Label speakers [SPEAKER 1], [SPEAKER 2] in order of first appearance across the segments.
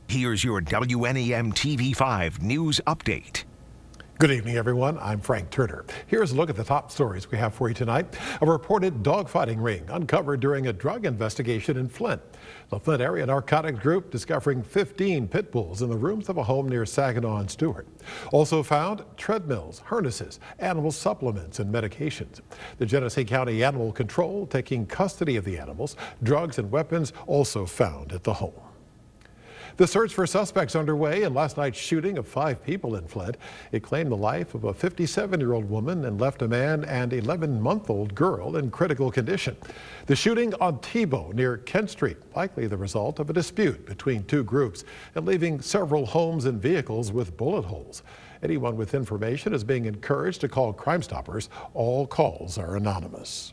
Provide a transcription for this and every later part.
[SPEAKER 1] Here's your WNEM TV5 news update.
[SPEAKER 2] Good evening, everyone. I'm Frank Turner. Here's a look at the top stories we have for you tonight. A reported dogfighting ring uncovered during a drug investigation in Flint. The Flint area narcotics group discovering 15 pit bulls in the rooms of a home near Saginaw and Stewart. Also found treadmills, harnesses, animal supplements, and medications. The Genesee County Animal Control taking custody of the animals. Drugs and weapons also found at the home. The search for suspects underway in last night's shooting of 5 people in Flint. It claimed the life of a 57-year-old woman and left a man and 11-month-old girl in critical condition. The shooting on Tebow near Kent Street, likely the result of a dispute between 2 groups and leaving several homes and vehicles with bullet holes. Anyone with information is being encouraged to call Crime Stoppers. All calls are anonymous.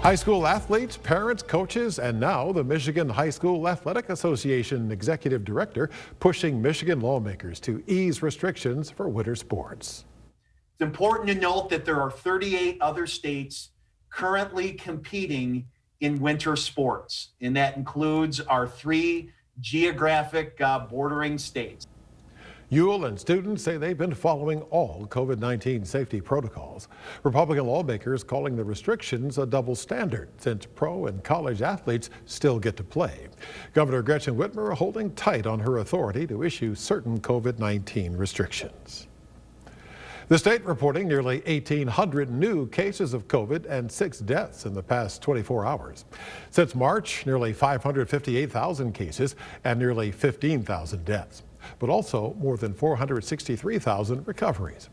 [SPEAKER 2] High school athletes, parents, coaches, and now the Michigan High School Athletic Association Executive Director pushing Michigan lawmakers to ease restrictions for winter sports.
[SPEAKER 3] It's important to note that there are 38 other states currently competing in winter sports, and that includes our 3 geographic bordering states.
[SPEAKER 2] Ewell and students say they've been following all COVID-19 safety protocols. Republican lawmakers calling the restrictions a double standard since pro and college athletes still get to play. Governor Gretchen Whitmer holding tight on her authority to issue certain COVID-19 restrictions. The state reporting nearly 1,800 new cases of COVID and 6 deaths in the past 24 hours. Since March, nearly 558,000 cases and nearly 15,000 deaths, but also more than 463,000 recoveries.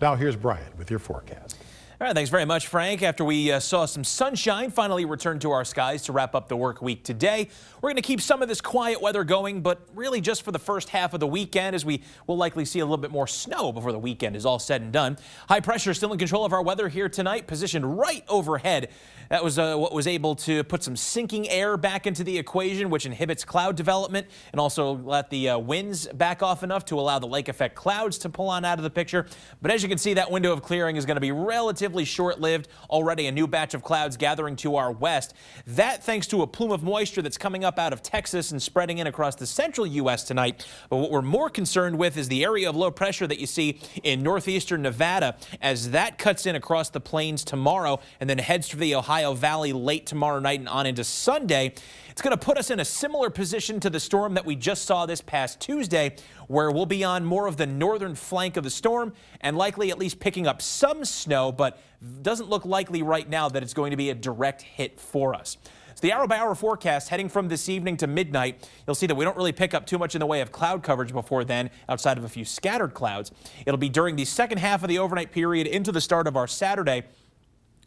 [SPEAKER 2] Now here's Brian with your forecast.
[SPEAKER 4] All right, thanks very much, Frank. After we saw some sunshine finally return to our skies to wrap up the work week today, we're going to keep some of this quiet weather going, but really just for the first half of the weekend, as we will likely see a little bit more snow before the weekend is all said and done. High pressure still in control of our weather here tonight, positioned right overhead. That was what was able to put some sinking air back into the equation, which inhibits cloud development and also let the winds back off enough to allow the lake effect clouds to pull on out of the picture. But as you can see, that window of clearing is going to be relatively short-lived. Already a new batch of clouds gathering to our west. That thanks to a plume of moisture that's coming up out of Texas and spreading in across the central U.S. tonight. But what we're more concerned with is the area of low pressure that you see in northeastern Nevada as that cuts in across the plains tomorrow and then heads through the Ohio Valley late tomorrow night and on into Sunday. It's going to put us in a similar position to the storm that we just saw this past Tuesday, where we'll be on more of the northern flank of the storm and likely at least picking up some snow, but doesn't look likely right now that it's going to be a direct hit for us. So the hour-by-hour forecast heading from this evening to midnight, you'll see that we don't really pick up too much in the way of cloud coverage before then, outside of a few scattered clouds. It'll be during the second half of the overnight period into the start of our Saturday,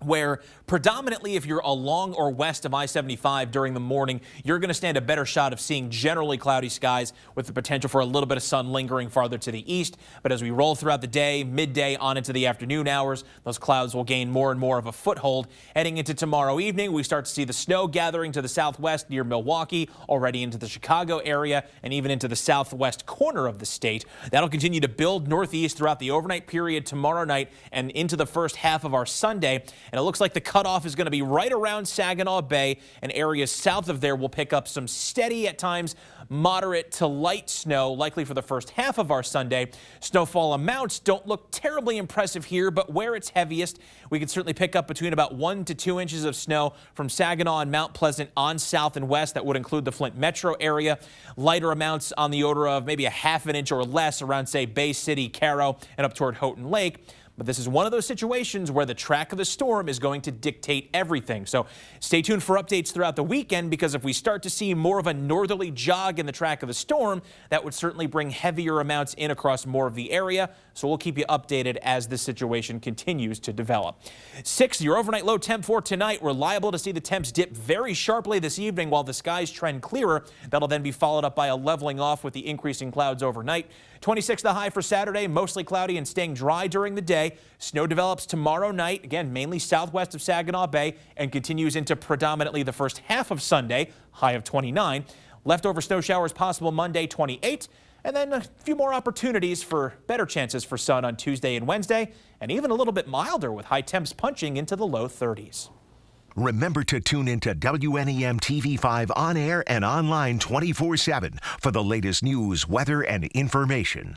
[SPEAKER 4] where predominantly if you're along or west of I-75 during the morning, you're going to stand a better shot of seeing generally cloudy skies with the potential for a little bit of sun lingering farther to the east. But as we roll throughout the day, midday on into the afternoon hours, those clouds will gain more and more of a foothold. Heading into tomorrow evening, we start to see the snow gathering to the southwest near Milwaukee, already into the Chicago area, and even into the southwest corner of the state. That'll continue to build northeast throughout the overnight period tomorrow night and into the first half of our Sunday. And it looks like the cutoff is going to be right around Saginaw Bay, and areas south of there will pick up some steady, at times moderate to light snow, likely for the first half of our Sunday. Snowfall amounts don't look terribly impressive here, but where it's heaviest, we can certainly pick up between about 1 to 2 inches of snow from Saginaw and Mount Pleasant on south and west. That would include the Flint metro area. Lighter amounts on the order of maybe a ½ an inch or less around, say, Bay City, Caro, and up toward Houghton Lake. But this is one of those situations where the track of the storm is going to dictate everything. So stay tuned for updates throughout the weekend, because if we start to see more of a northerly jog in the track of the storm, that would certainly bring heavier amounts in across more of the area. So we'll keep you updated as this situation continues to develop. 6, your overnight low temp for tonight. We're liable to see the temps dip very sharply this evening while the skies trend clearer. That'll then be followed up by a leveling off with the increasing clouds overnight. 26 the high for Saturday, mostly cloudy and staying dry during the day. Snow develops tomorrow night, again, mainly southwest of Saginaw Bay, and continues into predominantly the first half of Sunday, high of 29. Leftover snow showers possible Monday, 28. And then a few more opportunities for better chances for sun on Tuesday and Wednesday, and even a little bit milder with high temps punching into the low 30s.
[SPEAKER 1] Remember to tune into WNEM TV5 on air and online 24/7 for the latest news, weather, and information.